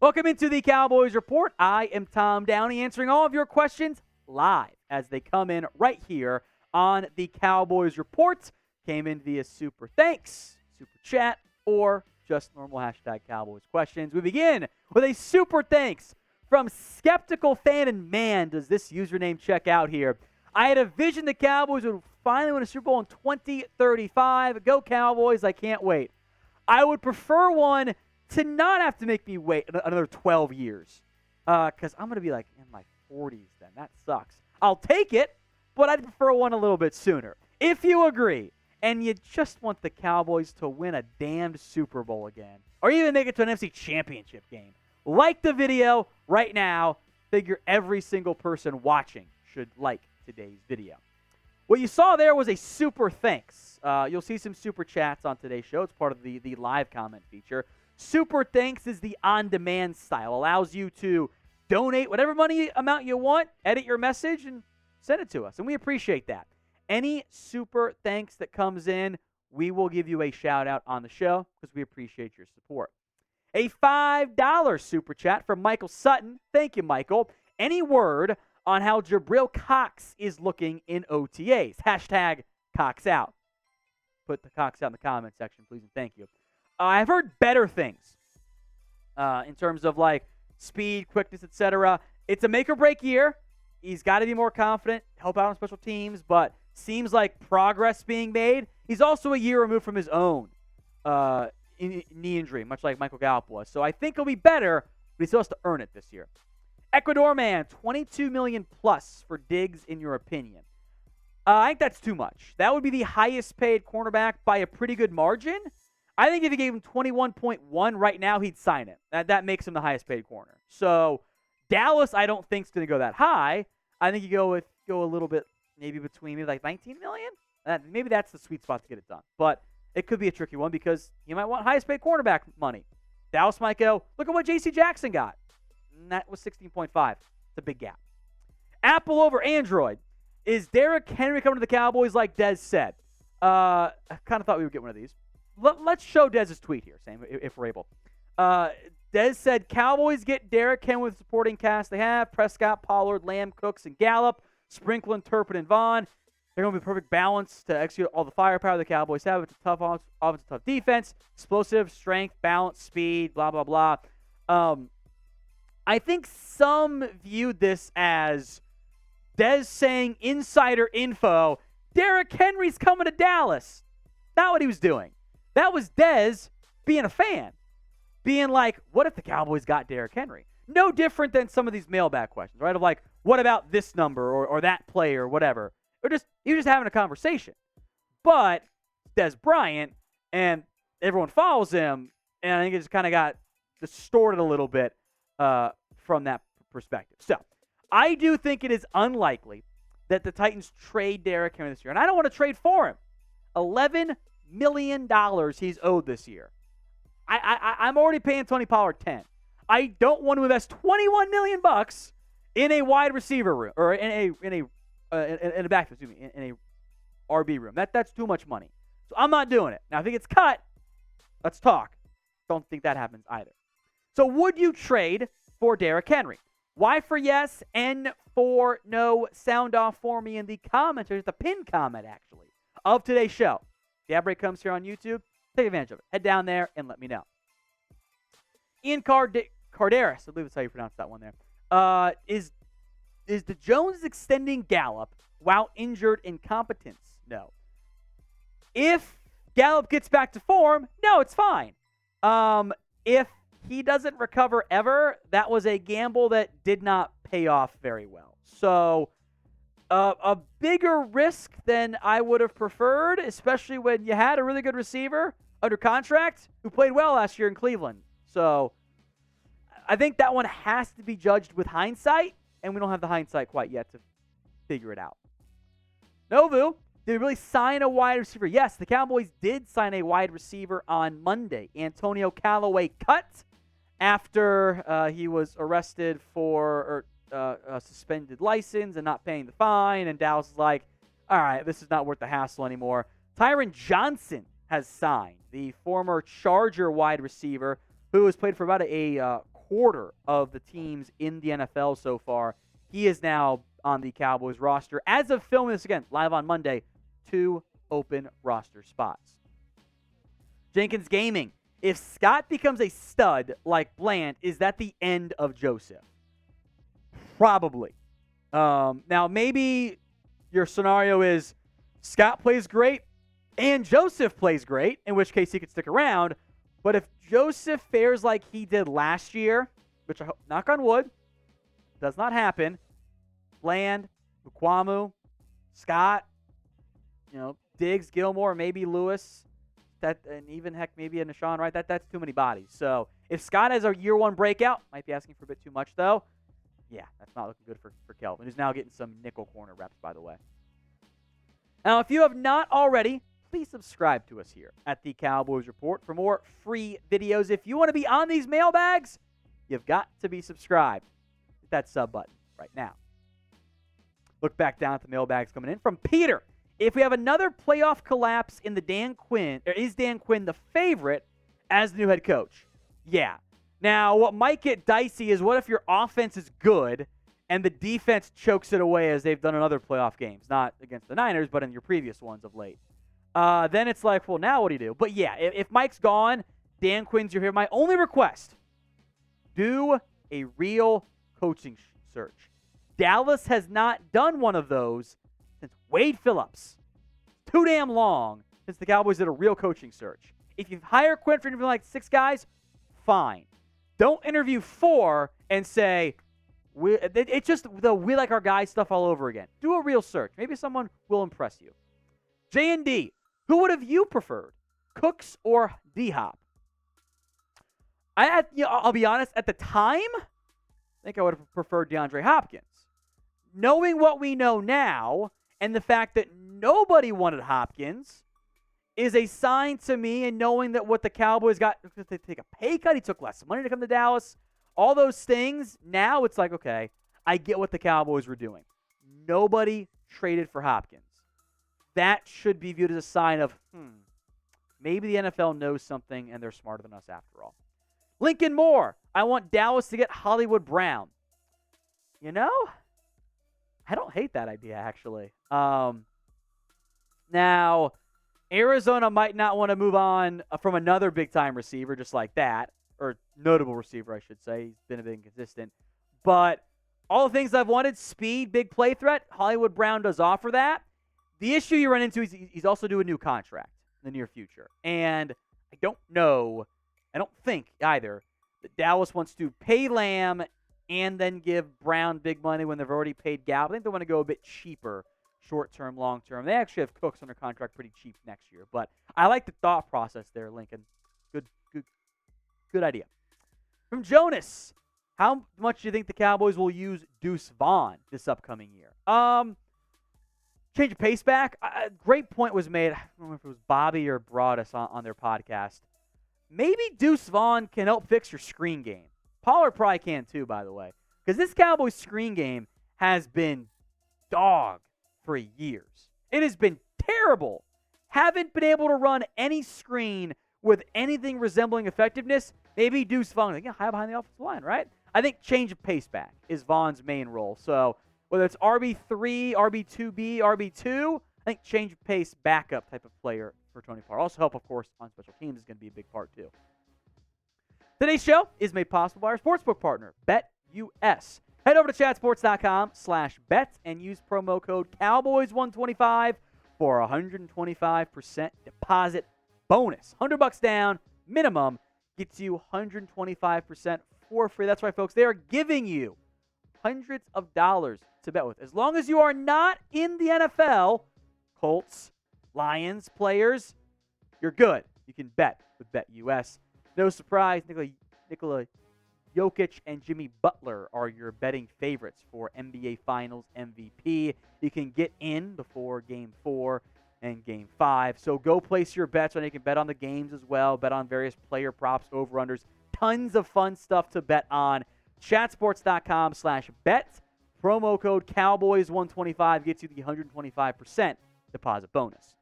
Welcome into the Cowboys Report. I am Tom Downey answering all of your questions live as they come in right here on the Cowboys Report. Came in via Super Thanks, Super Chat, or just normal hashtag Cowboys questions. We begin with a Super Thanks from Skeptical Fan, and man, does this username check out here. I had a vision the Cowboys would finally win a Super Bowl in 2035. Go Cowboys, I can't wait. I would prefer one to not have to make me wait another 12 years. Because I'm going to be like in my 40s then. That sucks. I'll take it, but I'd prefer one a little bit sooner. If you agree, and you just want the Cowboys to win a damned Super Bowl again, or even make it to an NFC Championship game, like the video right now. Figure every single person watching should like today's video. What you saw there was a super thanks. You'll see some super chats on today's show. It's part of the live comment feature. Super thanks is the on-demand style. Allows you to donate whatever money amount you want, edit your message, and send it to us. And we appreciate that. Any super thanks that comes in, we will give you a shout-out on the show because we appreciate your support. A $5 super chat from Michael Sutton. Thank you, Michael. Any word on how Jabril Cox is looking in OTAs? Hashtag Cox out. Put the Cox out in the comment section, please, and thank you. I've heard better things in terms of like speed, quickness, etc. It's a make-or-break year. He's got to be more confident, help out on special teams, but seems like progress being made. He's also a year removed from his own knee injury, much like Michael Gallup was. So I think he'll be better, but he still has to earn it this year. Ecuador man, $22 million plus for Diggs, in your opinion. I think that's too much. That would be the highest paid cornerback by a pretty good margin. I think if you gave him 21.1 right now, he'd sign it. That makes him the highest paid corner. So Dallas, I don't think is going to go that high. I think you go a little bit, maybe between maybe like 19 million. Maybe that's the sweet spot to get it done. But it could be a tricky one because you might want highest paid cornerback money. Dallas might go, look at what J.C. Jackson got. And that was 16.5. It's a big gap. Apple over Android. Is Derrick Henry coming to the Cowboys like Dez said? I kind of thought we would get one of these. Let's show Dez's tweet here, Sam, if we're able. Dez said, Cowboys get Derrick Henry with the supporting cast they have. Prescott, Pollard, Lamb, Cooks, and Gallup. Sprinkling, Turpin, and Vaughn. They're going to be perfect balance to execute all the firepower the Cowboys have. It's a tough offense, tough defense. Explosive, strength, balance, speed, blah, blah, blah. I think some viewed this as Dez saying insider info, Derrick Henry's coming to Dallas. Not what he was doing. That was Dez being a fan. Being like, what if the Cowboys got Derrick Henry? No different than some of these mailbag questions, right? Of like, what about this number or that player or whatever? He was just having a conversation. But Dez Bryant, and everyone follows him, and I think it just kind of got distorted a little bit from that perspective. So, I do think it is unlikely that the Titans trade Derrick Henry this year. And I don't want to trade for him. $11 million he's owed this year. I'm already paying Tony Pollard 10. I don't want to invest $21 million in a wide receiver room or in a backfield, in a RB room. That's too much money. So I'm not doing it. Now if it gets cut, let's talk. Don't think that happens either. So would you trade for Derrick Henry? Y for yes, N for no. Sound off for me in the comments. There's the pinned comment, actually, of today's show. The ad break comes here on YouTube. Take advantage of it. Head down there and let me know. Ian Carderis, I believe that's how you pronounce that one there. Is the Jones extending Gallup while injured incompetence? No. If Gallup gets back to form, no, it's fine. If he doesn't recover ever, that was a gamble that did not pay off very well. So a bigger risk than I would have preferred, especially when you had a really good receiver under contract who played well last year in Cleveland. So I think that one has to be judged with hindsight, and we don't have the hindsight quite yet to figure it out. Novu, did we really sign a wide receiver? Yes, the Cowboys did sign a wide receiver on Monday. Antonio Callaway cut after he was arrested for a suspended license and not paying the fine, and Dallas is like, all right, this is not worth the hassle anymore. Tyron Johnson has signed, the former Charger wide receiver who has played for about a quarter of the teams in the NFL so far. He is now on the Cowboys roster. As of filming this, again, live on Monday, 2 open roster spots. Jenkins Gaming. If Scott becomes a stud like Bland, is that the end of Joseph? Probably. Now, maybe your scenario is Scott plays great and Joseph plays great, in which case he could stick around. But if Joseph fares like he did last year, which I hope, knock on wood, does not happen, Bland, Ukwamu, Scott, Diggs, Gilmore, maybe Lewis, and even heck, maybe a Nashawn Wright. That's too many bodies. So if Scott has a year one breakout, might be asking for a bit too much though. Yeah, that's not looking good for Kelvin, who's now getting some nickel corner reps, by the way. Now, if you have not already, please subscribe to us here at the Cowboys Report for more free videos. If you want to be on these mailbags, you've got to be subscribed. Hit that sub button right now. Look back down at the mailbags coming in from Peter. If we have another playoff collapse in the Dan Quinn, or is Dan Quinn the favorite as the new head coach? Yeah. Now, what might get dicey is what if your offense is good and the defense chokes it away as they've done in other playoff games, not against the Niners, but in your previous ones of late. Then it's like, well, now what do you do? But yeah, if Mike's gone, Dan Quinn's your here. My only request, do a real coaching search. Dallas has not done one of those since Wade Phillips. Too damn long since the Cowboys did a real coaching search. If you hire Quinn for interviewing like 6 guys, fine. Don't interview 4 and say, it's just the we like our guys stuff all over again. Do a real search. Maybe someone will impress you. J&D, who would have you preferred, Cooks or D-Hop? I'll be honest, at the time, I think I would have preferred DeAndre Hopkins. Knowing what we know now and the fact that nobody wanted Hopkins is a sign to me, and knowing that what the Cowboys got, to take a pay cut, he took less money to come to Dallas, all those things, now it's like, okay, I get what the Cowboys were doing. Nobody traded for Hopkins. That should be viewed as a sign of, maybe the NFL knows something and they're smarter than us after all. Lincoln Moore, I want Dallas to get Hollywood Brown. I don't hate that idea, actually. Now, Arizona might not want to move on from another big-time receiver just like that, or notable receiver, I should say. He's been a bit inconsistent. But all the things I've wanted, speed, big play threat, Hollywood Brown does offer that. The issue you run into is he's also due a new contract in the near future. And I don't think either, that Dallas wants to pay Lamb and then give Brown big money when they've already paid Gallup. I think they want to go a bit cheaper, short-term, long-term. They actually have Cooks under contract pretty cheap next year. But I like the thought process there, Lincoln. Good idea. From Jonas, how much do you think the Cowboys will use Deuce Vaughn this upcoming year? Change of pace back. A great point was made. I don't know if it was Bobby or Broadus on their podcast. Maybe Deuce Vaughn can help fix your screen game. Pollard probably can too, by the way. Because this Cowboys screen game has been dog for years. It has been terrible. Haven't been able to run any screen with anything resembling effectiveness. Maybe Deuce Vaughn, high behind the offensive line, right? I think change of pace back is Vaughn's main role. So whether it's RB3, RB2B, RB2, I think change of pace backup type of player for Tony Pollard. Also help, of course, on special teams is going to be a big part too. Today's show is made possible by our sportsbook partner, BetUS. Head over to chatsports.com/bet and use promo code Cowboys125 for a 125% deposit bonus. $100 down, minimum, gets you 125% for free. That's right, folks. They are giving you hundreds of dollars to bet with. As long as you are not in the NFL, Colts, Lions players, you're good. You can bet with BetUS. No surprise, Nikola Jokic and Jimmy Butler are your betting favorites for NBA Finals MVP. You can get in before Game 4 and Game 5. So go place your bets on. You can bet on the games as well, bet on various player props, over-unders. Tons of fun stuff to bet on. Chatsports.com/bet. Promo code Cowboys125 gets you the 125% deposit bonus.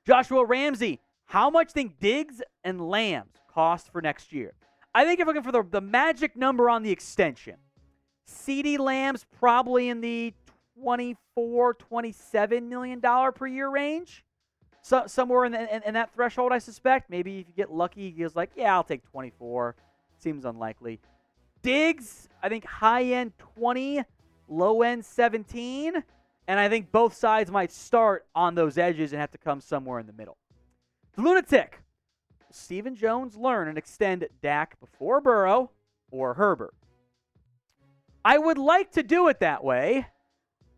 Joshua Ramsey, how much think Diggs and Lamb cost for next year? I think if you're looking for the magic number on the extension, CeeDee Lamb's probably in the $24-27 million per year range. So, somewhere in that threshold, I suspect. Maybe if you get lucky, he was like, yeah, I'll take 24. Seems unlikely. Diggs, I think high-end 20, low-end 17. And I think both sides might start on those edges and have to come somewhere in the middle. The Lunatic. Will Stephen Jones learn and extend Dak before Burrow or Herbert? I would like to do it that way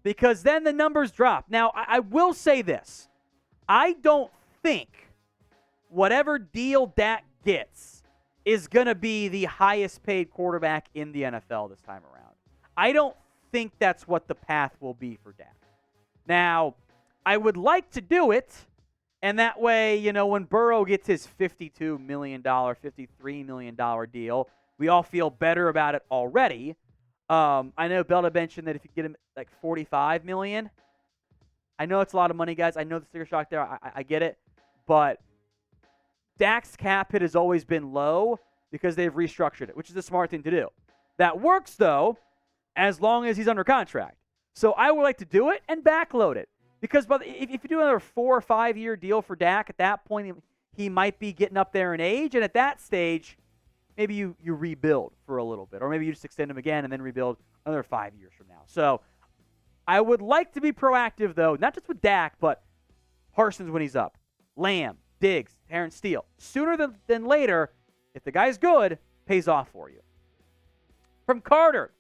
because then the numbers drop. Now, I will say this. I don't think whatever deal Dak gets is going to be the highest paid quarterback in the NFL this time around. I don't think that's what the path will be for Dak. Now, I would like to do it, and that way, when Burrow gets his $52 million, $53 million deal, we all feel better about it already. I know Belda mentioned that if you get him like $45 million, I know it's a lot of money, guys. I know the sticker shock there. I get it. But Dak's cap hit has always been low because they've restructured it, which is a smart thing to do. That works, though, as long as he's under contract. So I would like to do it and backload it. Because if you do another 4 or 5 year deal for Dak, at that point, he might be getting up there in age. And at that stage, maybe you rebuild for a little bit. Or maybe you just extend him again and then rebuild another 5 years from now. So I would like to be proactive, though, not just with Dak, but Parsons when he's up. Lamb, Diggs, Terrence Steele. Sooner than later, if the guy's good, pays off for you. From Carter,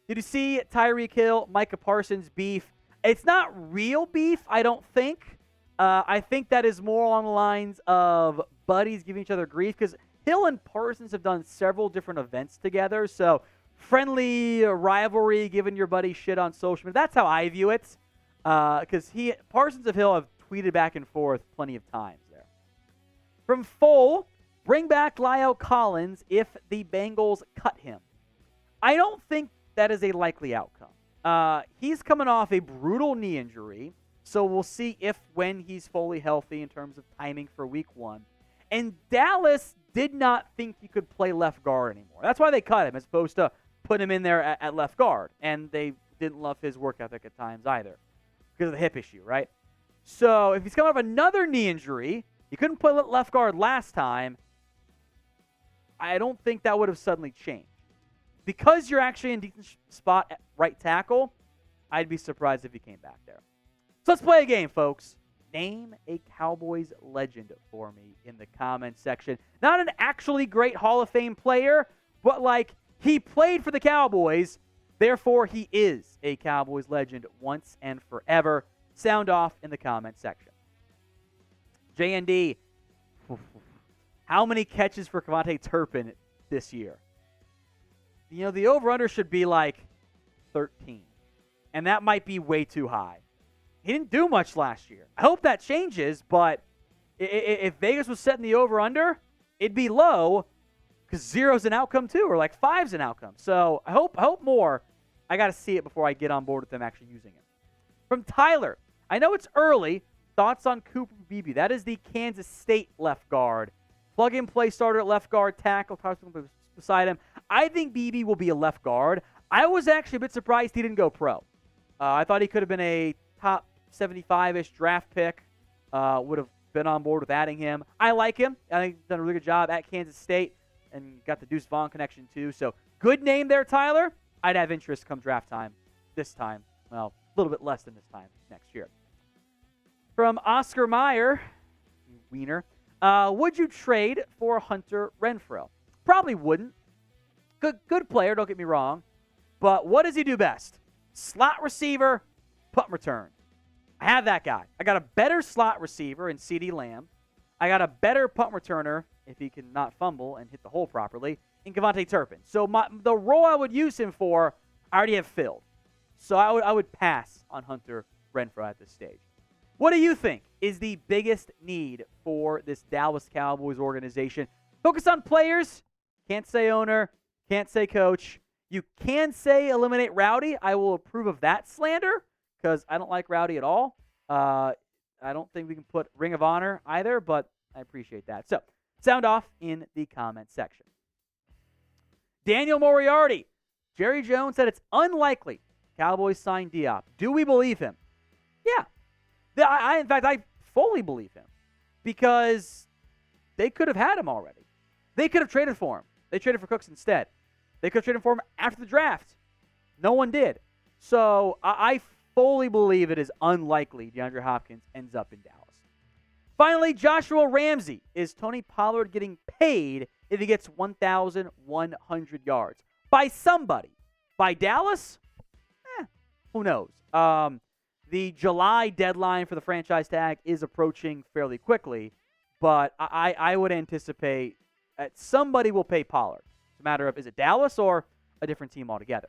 did you see Tyreek Hill, Micah Parsons beef? It's not real beef, I don't think. I think that is more along the lines of buddies giving each other grief because Hill and Parsons have done several different events together, so friendly rivalry, giving your buddy shit on social media. That's how I view it. Because Parsons and Hill have tweeted back and forth plenty of times there. From Full, bring back La'el Collins if the Bengals cut him. I don't think that is a likely outcome. He's coming off a brutal knee injury, so we'll see when he's fully healthy in terms of timing for week 1. And Dallas did not think he could play left guard anymore. That's why they cut him as opposed to put him in there at left guard. And they didn't love his work ethic at times either because of the hip issue, right? So if he's coming off another knee injury, he couldn't play left guard last time, I don't think that would have suddenly changed. Because you're actually in a decent spot at right tackle, I'd be surprised if he came back there. So let's play a game, folks. Name a Cowboys legend for me in the comments section. Not an actually great Hall of Fame player, but he played for the Cowboys, therefore he is a Cowboys legend once and forever. Sound off in the comments section. JND, how many catches for Devontae Turpin this year? The over-under should be 13, and that might be way too high. He didn't do much last year. I hope that changes, but if Vegas was setting the over-under, it'd be low because 0's an outcome too, or 5's an outcome. So I hope more. I got to see it before I get on board with them actually using it. From Tyler, I know it's early. Thoughts on Cooper Beebe? That is the Kansas State left guard. Plug-and-play starter at left guard, tackle, beside him. I think Beebe will be a left guard. I was actually a bit surprised he didn't go pro. I thought he could have been a top 75-ish draft pick. Would have been on board with adding him. I like him. I think he's done a really good job at Kansas State and got the Deuce Vaughn connection too. So good name there, Tyler. I'd have interest come draft time. This time, well, a little bit less than this time next year. From Oscar Meyer, Wiener, would you trade for Hunter Renfrow? Probably wouldn't. Good player, don't get me wrong. But what does he do best? Slot receiver, punt return. I have that guy. I got a better slot receiver in CeeDee Lamb. I got a better punt returner, if he can not fumble and hit the hole properly, in Devontae Turpin. So the role I would use him for, I already have filled. So I would pass on Hunter Renfrow at this stage. What do you think is the biggest need for this Dallas Cowboys organization? Focus on players. Can't say owner. Can't say coach. You can say eliminate Rowdy. I will approve of that slander because I don't like Rowdy at all. I don't think we can put Ring of Honor either, but I appreciate that. So, sound off in the comment section. Daniel Moriarty. Jerry Jones said it's unlikely Cowboys sign Diop. Do we believe him? Yeah. In fact, I fully believe him because they could have had him already. They could have traded for him. They traded for Cooks instead. They could have traded for him after the draft. No one did. So I fully believe it is unlikely DeAndre Hopkins ends up in Dallas. Finally, Joshua Ramsey. Is Tony Pollard getting paid if he gets 1,100 yards? By somebody. By Dallas? Who knows? The July deadline for the franchise tag is approaching fairly quickly, but I would anticipate that somebody will pay Pollard. It's a matter of, is it Dallas or a different team altogether?